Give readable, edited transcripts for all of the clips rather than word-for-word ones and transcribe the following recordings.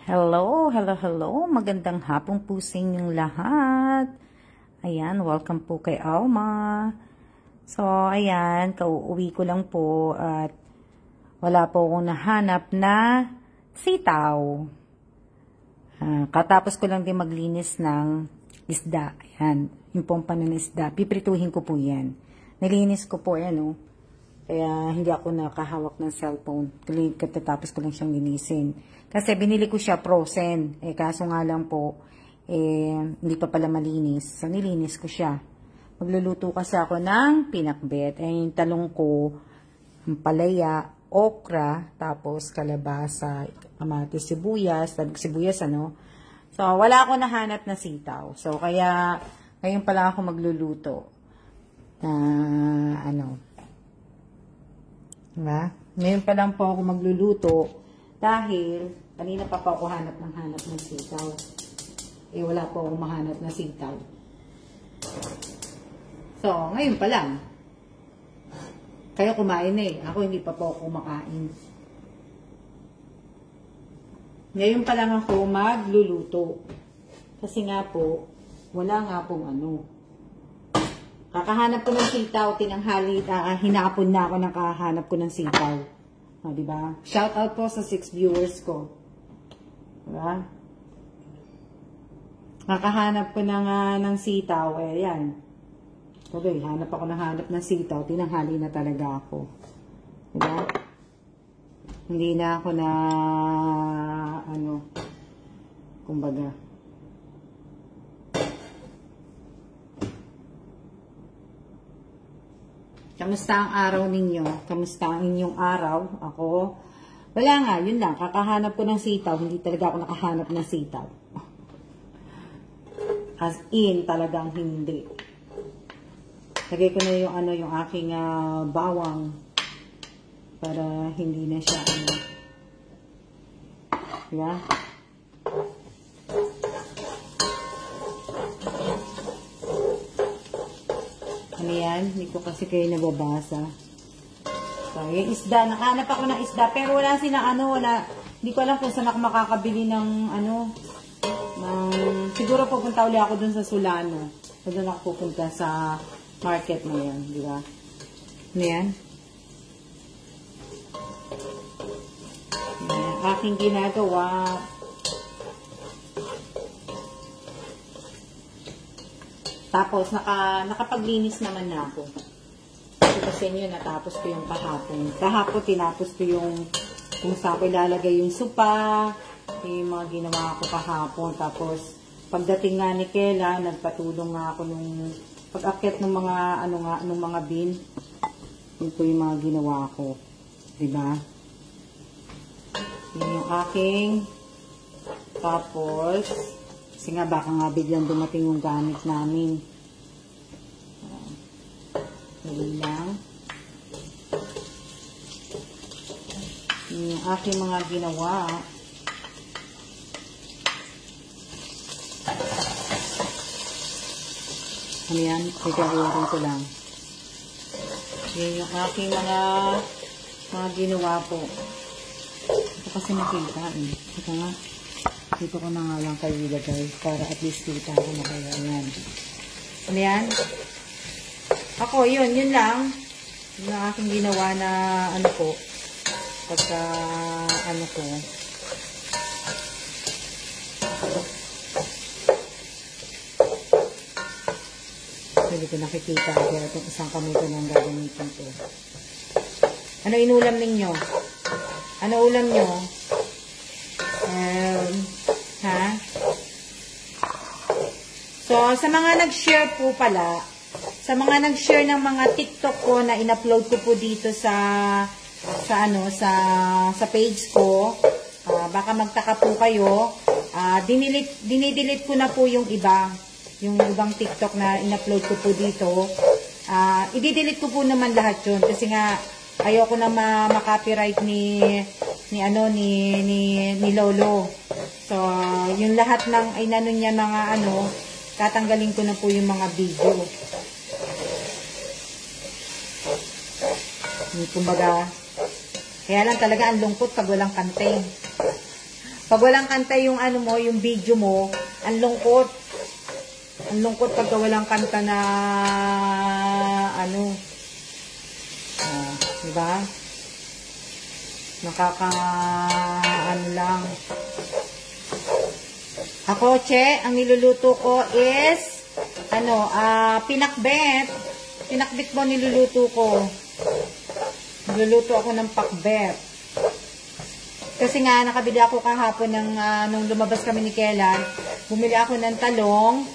Hello, hello, hello. Magandang hapong po sa inyong lahat. Ayan, welcome po kay Alma. So, ayan, kauuwi ko lang po at wala po akong nahanap na sitaw. Katapos ko lang din maglinis ng isda. Ayan, yung pong panunisda. Piprituhin ko po yan. Nalinis ko po yan, oh. Kaya hindi ako nakahawak ng cellphone. Katatapos ko lang siyang linisin. Kasi binili ko siya frozen. Kaso nga lang po, hindi pa pala malinis. So, nilinis ko siya. Magluluto kasi ako ng pinakbet. Yung talong ko, ang palaya, okra, tapos kalabasa, kamatis, sibuyas, ano. So, wala ako nahanap na sitaw. So, kaya, ngayon pa lang ako magluluto. Diba? Ngayon pa lang po ako magluluto dahil kanina pa ako hanap ng sitaw. Wala po akong mahanap na sitaw. So, ngayon pa lang. Kayo kumain Ako hindi pa po ako kumakain. Ngayon pa lang ako magluluto. Kasi nga po, wala nga pong kakahanap ko ng sitaw, tinanghali, hinapon na ako ng kakahanap ko ng sitaw. Diba? Shout out po sa 6 viewers ko. Diba? Kakahanap ko ng sitaw, yan. Okay, hanap ng sitaw, tinanghali na talaga ako. Diba? Hindi na ako na, kumbaga. Kamusta ang araw ninyo? Kamusta ang inyong araw? Ako? Wala nga, yun lang. Kakahanap ko ng sitaw. Hindi talaga ako nakahanap ng sitaw. As in, talagang hindi. Lagay ko na yung aking bawang para hindi na siya diba? Yan, hindi ko kasi kayo nababasa. So, yung isda, nakahanap ako ng isda, pero wala hindi ko alam kung saan ako makakabili ng siguro pupunta ulit ako dun sa Solano. So, dun ako pupunta sa market na yan, di ba? Yan. Yan, aking ginagawa. Tapos, nakapaglinis naman na ako. Kasi yun, natapos ko yung kahapon. Kahapon, tinapos ko yung kung saan ko ilalagay yung supa, yung mga ginawa ko kahapon. Tapos, pagdating nga ni Kela, nagpatulong nga ako nung pag-akit ng mga, nung mga bin. Yun po yung mga ginawa ko. Diba? Yun yung aking. Tapos, kasi nga baka nga biglang dumating yung gamit namin. Dali lang. Yung aking mga ginawa. Yan, ikaw ko lang. Yan yung aking mga ginawa po. Ito kasi nakita Ito nga. Dito ko na nga lang kayo ilagay para at least kita ko na kayo. Ayan. Yan. Ako, yun lang. Yung aking ginawa na ko. Pagka, ko. Hindi ko nakikita. Kaya itong isang kamay ko nang gagamitin ko. Ano inulam ninyo? Ano ulam nyo? So, sa mga nag-share po pala, sa mga nag-share ng mga TikTok ko na in-upload ko po dito sa page ko, baka magtaka po kayo, dinidelete ko na po yung ibang TikTok na in-upload ko po dito. I-delete ko po naman lahat yun kasi nga ayoko na ma-copyright ni Lolo. So, yung lahat ng niya mga tatanggalin ko na po yung mga video. Kumbaga, kaya lang talaga ang lungkot pag walang kante. Pag walang kanta yung ano mo, yung video mo, ang lungkot. Ang lungkot pagka walang kanta na ano. Diba? Ano lang. Ako, che, ang niluluto ko is pinakbet. Pinakbet mo niluluto ko. Niluluto ako ng pakbet. Kasi nga, nakabili ako kahapon ng, nung lumabas kami ni Kellan, bumili ako ng talong,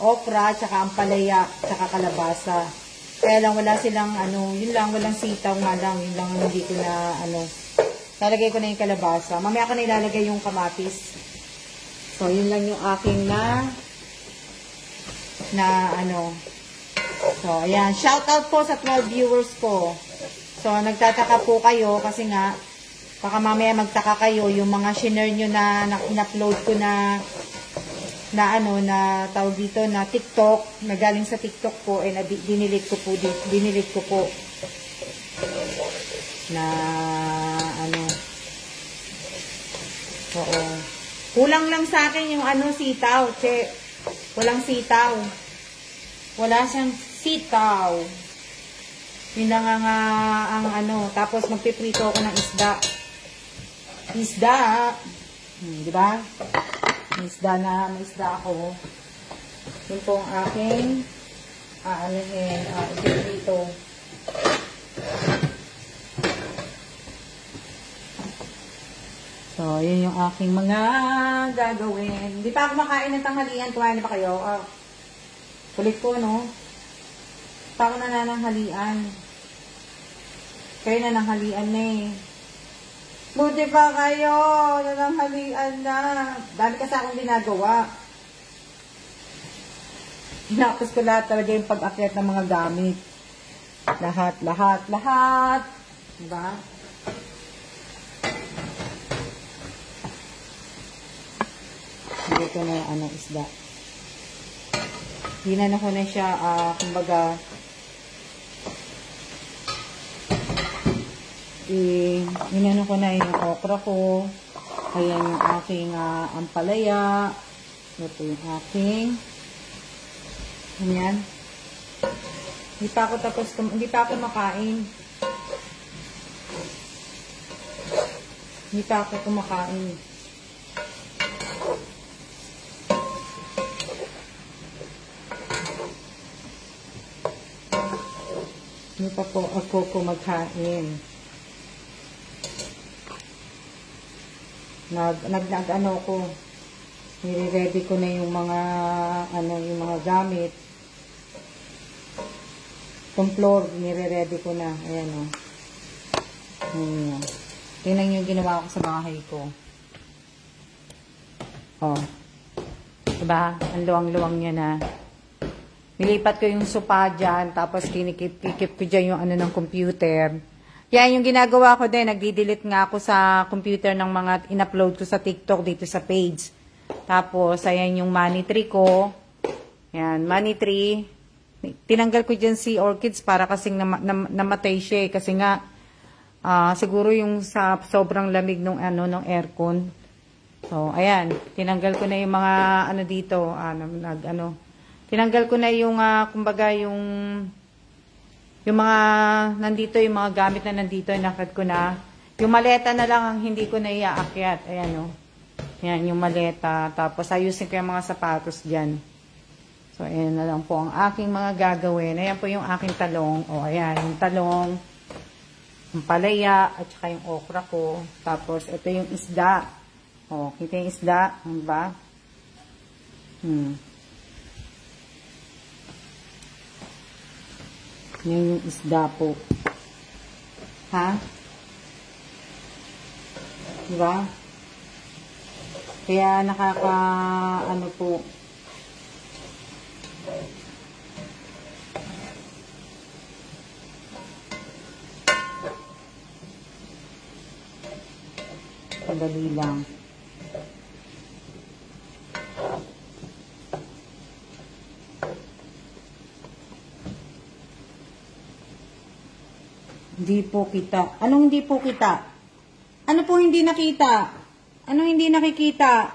okra, tsaka ampalaya, tsaka kalabasa. Kaya lang, wala silang, yun lang, walang sitaw nga lang, yun lang, hindi ko na, lalagay ko na yung kalabasa. Mamaya ko na ilalagay yung kamatis. So, yun lang yung aking So, ayan. Shout out po sa 12 viewers ko. So, nagtataka po kayo kasi nga, baka mamaya magtaka kayo yung mga share nyo na in-upload ko na tawag dito na TikTok, na galing sa TikTok po, dinilit ko po na oo. Kulang lang sa akin yung sitaw, che. Walang sitaw. Wala siyang sitaw. Yun lang ang tapos magpiprito ako ng isda. Di ba? May isda ako. Yun po ang aking ipiprito. So, yun yung aking mga gagawin. Hindi pa ako makain ng tanghalian. Kumain na ba kayo? Kulit ko, no? Pa ako nananghalian. Kayo nananghalian na eh. Buti pa kayo, nananghalian na. Dami kasi akong ginagawa. Hinapos ko lahat talaga yung pag-akyat ng mga gamit. Lahat. Diba? Dito na yung isda. Hinano ko na siya, kumbaga, hinano ko na yung okra ko. Ayan yung aking ampalaya. Ito yung aking. Ayan. Hindi pa ako makain. Hindi pa ako kumakain. Hindi pa po ako kumakain. Ko. Nire-ready ko na yung mga gamit. Itong floor, nire-ready ko na. Ayan o. Tingnan yung ginawa ko sa bahay ko. Diba? Ang luwang-luwang niya na. Nilipat ko yung sopa dyan, tapos kinikip ko dyan yung ng computer. Yan yung ginagawa ko din, nagdi-delete nga ako sa computer ng mga in-upload ko sa TikTok dito sa page. Tapos, ayan yung money tree ko. Yan, money tree. Tinanggal ko dyan si orchids para kasing namatay siya kasi nga, siguro yung sa sobrang lamig ng aircon. So, ayan, tinanggal ko na yung mga dito, tinanggal ko na yung, kumbaga, yung mga nandito, yung mga gamit na nandito, inakit ko na. Yung maleta na lang ang hindi ko na iaakyat. Ayan, Ayan, yung maleta. Tapos, ayusin ko yung mga sapatos dyan. So, ayan na lang po ang aking mga gagawin. Ayan po yung aking talong. Ayan, yung talong, yung palaya, at saka yung okra ko. Tapos, ito yung isda. Kita yung isda. Diba? Yan yung isda po. Ha? Diba? Kaya po. Padali lang. Hindi po kita. Anong hindi po kita? Ano po hindi nakita? Anong hindi nakikita?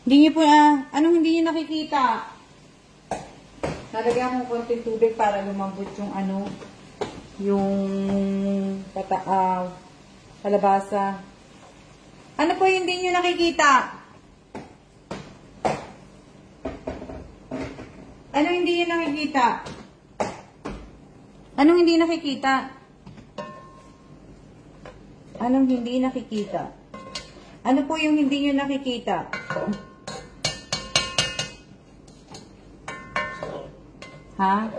Hindi niyo po, anong hindi niyo nakikita? Nalagyan akong konting tubig para lumambot yung yung kalabasa. Ano po yung hindi niyo nakikita? Ano hindi niyo nakikita? Anong hindi nakikita? Anong hindi nakikita? Ano po yung hindi niyo nakikita? Ha?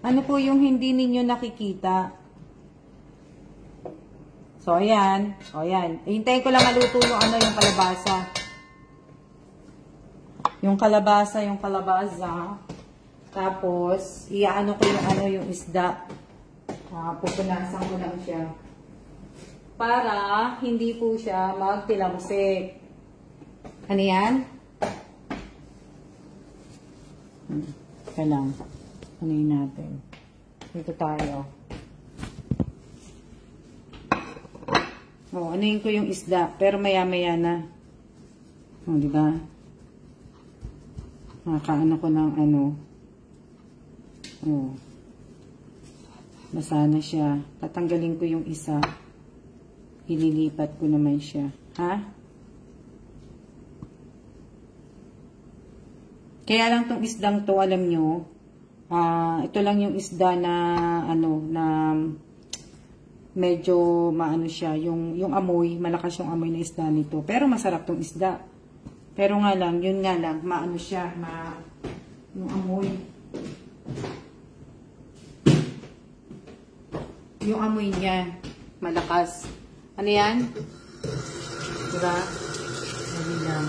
Ano po yung hindi ninyo nakikita? So, ayan. O, ayan. Hintayin ko lang maluto yung yung kalabasa. Yung kalabasa. Tapos, iaano ko yung isda. Pupunasan ko lang siya. Para hindi po siya magtilamsik. Ano yan? Ika lang. Ano yun natin? Dito tayo. Anuhin ko yung isda. Pero maya-maya na. Diba? Nakakaano ko ng basa na siya. Tatanggalin ko yung isa. Ililipat ko naman siya. Ha? Kaya lang tong isdang to, alam nyo, ito lang yung isda na, na medyo maano siya, yung amoy, malakas yung amoy na isda nito. Pero masarap tong isda. Pero nga lang, yun nga lang, maano siya, yung amoy. Yung amoy niya, malakas. Ano yan? Diba? Dali lang.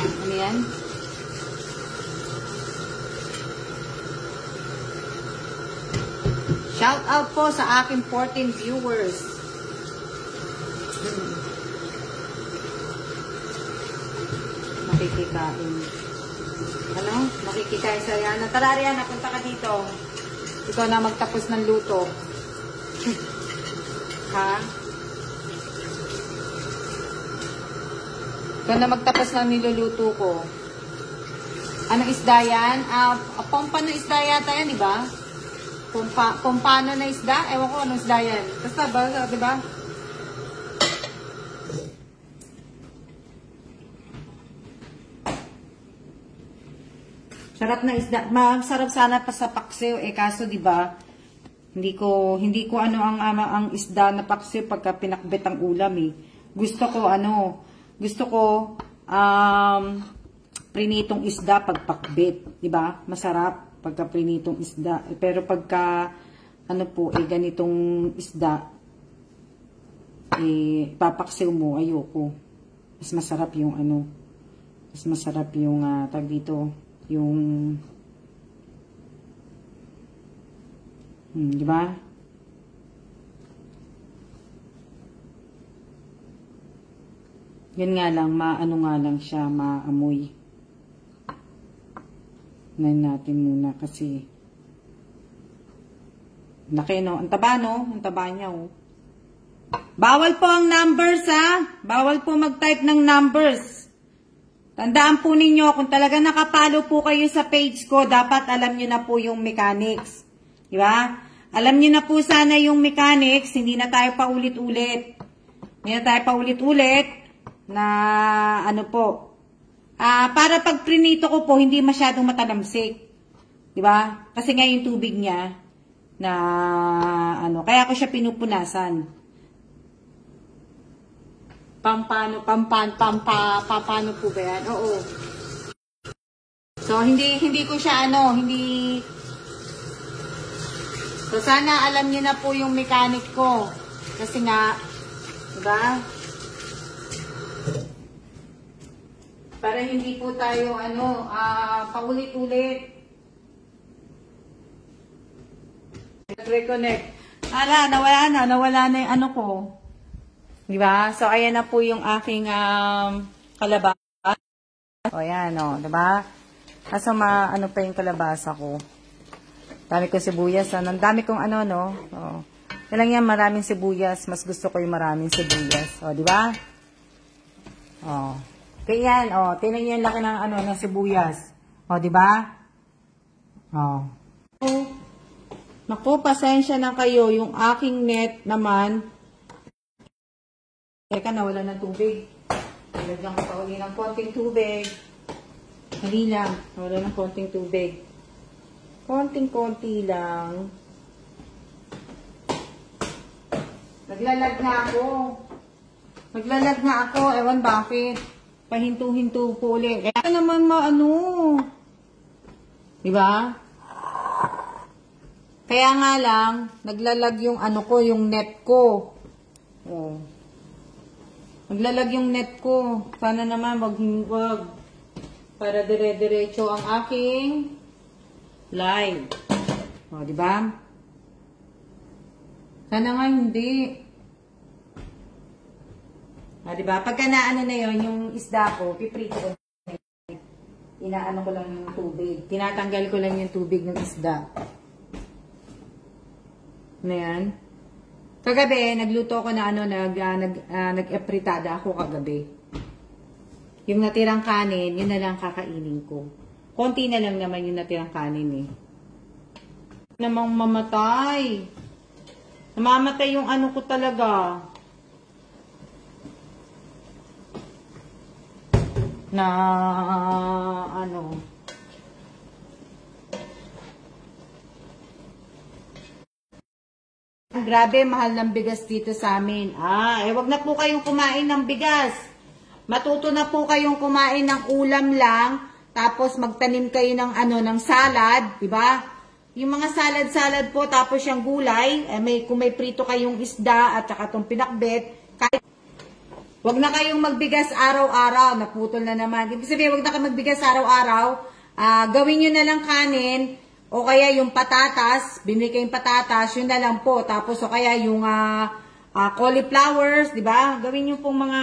Ano yan? Shout out po sa aking 14 viewers. Makikikain. Ano? Makikikain sa Rihanna. Tara Rihanna, punta ka dito. Ikaw na magtapos ng luto. Ha? Ikaw na magtapos ng niluluto ko. Anong isda yan? Pompano isda yata yan, diba? Pompano na isda? Ewan ko anong isda yan. Basta ba, diba? Sarap na isda. Masarap sana pa sa paksiw kaso 'di ba? Hindi ko ang isda na paksiw pagka pinakbet ang ulam Gusto ko prinitong isda pag pakbet, 'di ba? Masarap pagka prinitong isda. Pero pagka ganitong isda papaksiw mo, ayoko. Mas masarap yung tag dito. Di ba? Yan nga lang, siya, maamoy. Nain natin muna kasi laki, no? Ang taba, no? Ang taba niya, oh. Bawal po ang numbers, ha? Bawal po mag-type ng numbers. Tandaan po ninyo, kung talaga nakapalo po kayo sa page ko, dapat alam nyo na po yung mechanics. Di ba? Alam nyo na po sana yung mechanics, hindi na tayo paulit-ulit. Hindi na tayo paulit-ulit na para pag prinito ko po, hindi masyadong matalamsik. Di ba? Kasi nga yung tubig niya na kaya ko siya pinupunasan. Pampano po ba yan? Oo. So, hindi ko siya, So, sana alam niyo na po yung mechanic ko. Kasi nga, diba? Para hindi po tayo, paulit-ulit. Reconnect. Nawala na yung ko. Diba? So, ayan na po yung aking kalabasa. O, ayan, diba? Kaso pa yung kalabasa ko. Dami ko sibuyas, ang dami kong O. Kailang yan, maraming sibuyas. Mas gusto ko yung maraming sibuyas. O, di ba? O. Kaya yan, o. Tingnan nyo yung laki ng, ng sibuyas. O, di ba? O. Naku, pasensya na kayo. Yung aking net naman. Teka, nawala ng tubig. Lagyan ko pa uli ng konting tubig. Dali lang. Nawala ng konting tubig. Konting-konti lang. Naglalag na ako. Naglalag na ako. Ewan bakit. Pahinto-hinto po ulit. Kaya naman diba? Kaya nga lang, naglalag yung yung net ko. Oh. Naglalag yung net ko. Sana naman wag. Para dire-diretso ang aking live. O, diba? Sana nga hindi. O, diba? Pagka na yun, yung isda ko, piprito ko. Inaano ko lang yung tubig. Tinatanggal ko lang yung tubig ng isda. Na yan. Kagabi, nagluto ko na nag-epritada ako kagabi. Yung natirang kanin, yun na lang kakainin ko. Konti na lang naman yung natirang kanin eh. Namang mamatay. Namamatay yung ko talaga. Grabe, mahal ng bigas dito sa amin. Wag na po kayong kumain ng bigas. Matuto na po kayong kumain ng ulam lang, tapos magtanim kayo ng ng salad, 'di ba? Yung mga salad po, tapos yung gulay, kung may prito kayong isda at saka tong pinakbet, wag na kayong magbigas araw-araw, naputol na naman. Ibig sabihin, wag na kayong magbigas araw-araw. Gawin niyo na lang kanin. O kaya yung patatas, bimili kayong patatas, yun na lang po. Tapos o kaya yung cauliflowers, di ba? Gawin nyo pong mga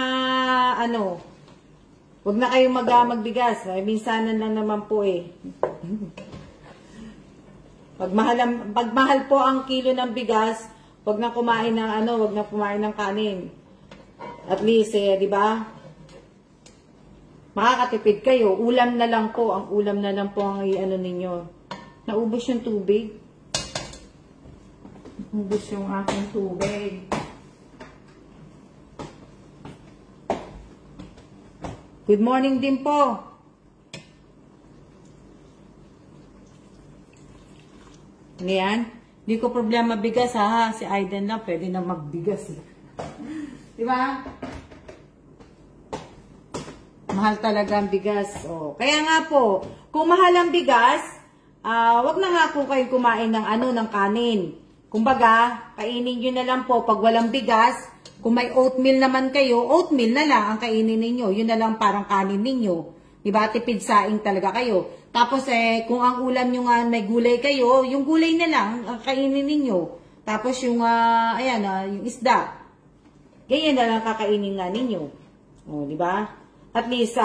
Huwag na kayong magbigas. Minsanan lang naman po eh. Pag mahal po ang kilo ng bigas, huwag na kumain ng huwag na kumain ng kanin. At least di ba? Makakatipid kayo. Ulam na lang po. Ang ulam na lang po ang ninyo. Naubos yung tubig. Naubos yung aking tubig. Good morning din po. Ano yan? Hindi ko problema bigas ha. Si Aiden lang pwede na magbigas. Diba? Mahal talaga ang bigas. Kaya nga po, kung mahal ang bigas, wag na nga po kayo kumain ng kanin. Kumbaga, kainin nyo na lang po pag walang bigas. Kung may oatmeal naman kayo, oatmeal na lang ang kainin ninyo. Yun na lang parang kanin ninyo. Diba? Tipid saing talaga kayo. Tapos kung ang ulam nyo nga may gulay kayo, yung gulay na lang ang kainin ninyo. Tapos yung, yung isda. Ganyan na lang kakainin nga ninyo. Diba? At least,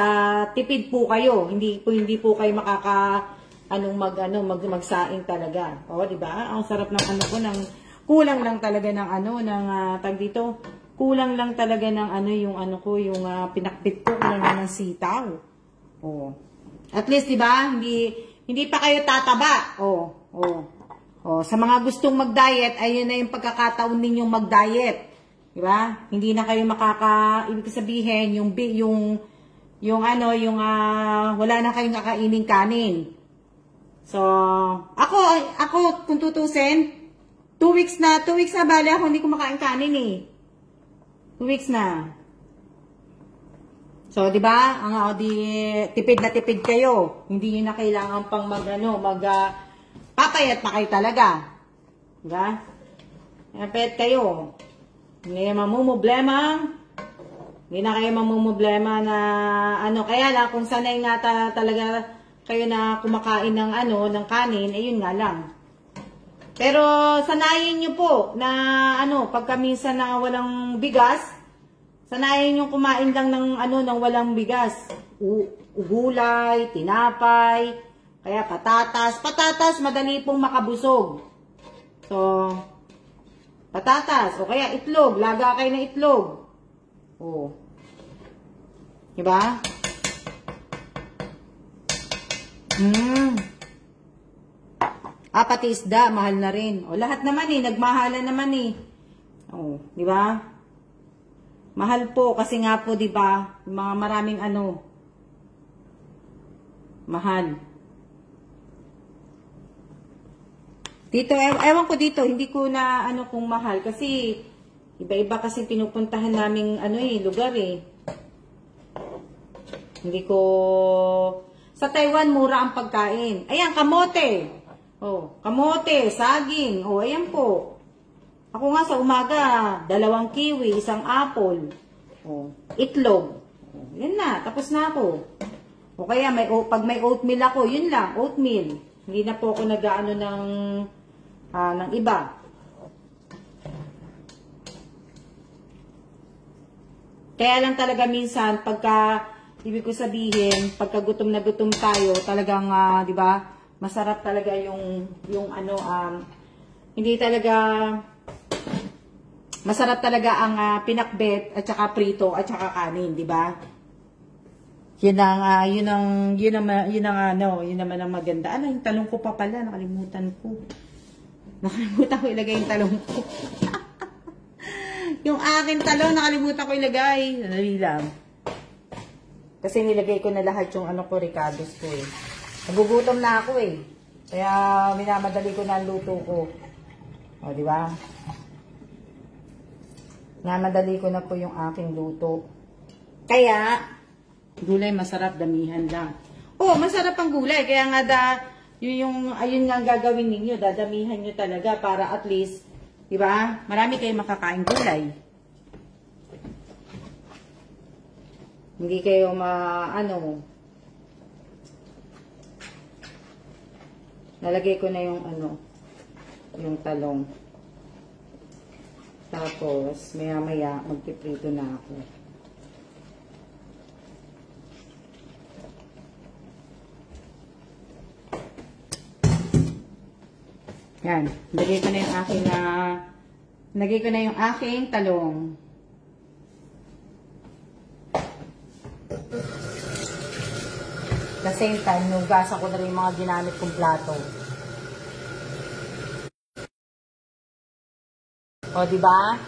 tipid po kayo. Hindi po kayo magsaing talaga. Di ba? Ang sarap ng kulang lang talaga ng tag dito. Kulang lang talaga ng yung pinakbit ko kulang ng sitaw. At least, di ba? Hindi pa kayo tataba. Sa mga gustong mag-diet, ayun na yung pagkakataon ninyong mag-diet. Di ba? Hindi na kayo ibig sabihin wala na kayong kakainin kanin. So, ako, kung tutusin, 2 weeks na bali ako hindi kumakain kanin eh. 2 weeks na. So, di ba? Tipid na tipid kayo. Hindi niyo na kailangan pang papayat pa kayo talaga. Di ba? Papayat kayo. Hindi mamumblema. Hindi na kayo mamumblema na kaya lang, kung sanay nga talaga kayo na kumakain ng ng kanin, ayun nga lang. Pero sanayin nyo po na pagka minsan na walang bigas, sanayin nyo kumain lang ng ng walang bigas. Gulay, tinapay, kaya patatas. Patatas, madali pong makabusog. So, Patatas, o kaya itlog. Laga kayo ng itlog. O. Diba? Pati isda, mahal na rin. O, lahat naman nagmahalan naman O, diba? Mahal po, kasi nga po, diba, mga maraming mahal. Dito, ewan ko dito, hindi ko na kung mahal kasi iba-iba kasi pinupuntahan naming lugar Hindi ko sa Taiwan mura ang pagkain. Ayan, kamote. Oh, kamote, saging. Oh, ayan po. Ako nga sa umaga, 2 kiwi, 1 apple. Oh, itlog. Oh, yan na, tapos na ako. O kaya pag may oatmeal ako, yun lang, oatmeal. Hindi na po ako nag-aano ng iba. Kaya lang talaga minsan, ibig ko sabihin, pagka gutom na gutom tayo, talagang, di ba, masarap talaga hindi talaga, masarap talaga ang pinakbet, at saka prito, at saka kanin, di ba? Yun naman ang maganda. Yung talong ko pa pala, nakalimutan ko. Nakalimutan ko ilagay yung talong ko. Yung akin talong, nakalimutan ko ilagay. Dali lang. Kasi nilagay ko na lahat yung ricados ko Nagugutom na ako Kaya minamadali ko na ang luto ko. O, di ba? Minamadali ko na po yung aking luto. Kaya, gulay masarap, damihan lang. Oh, masarap ang gulay. Kaya nga ayun nga ang gagawin ninyo. Dadamihan nyo talaga para at least, di ba? Marami kayong makakain gulay. Hindi kayo nalagay ko na yung talong. Tapos, maya-maya, magpiprito na ako. Yan. Lagay ko na yung aking talong. The same time, nugasan ko na rin yung mga ginamit kong plato. O, diba?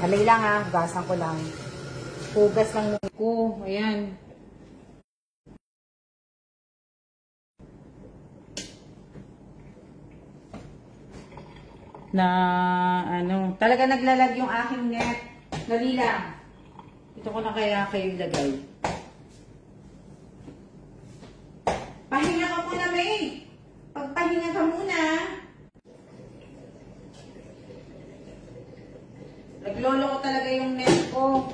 Alay lang hugasan ko lang. Hugas lang muna ko. Ayan. Talaga naglalag yung aking net. Dali lang. Ito ko na kaya kayo ilagay. Pahinga ka muna, May. Pagpahinga ka muna. Naglolo ko talaga yung net ko.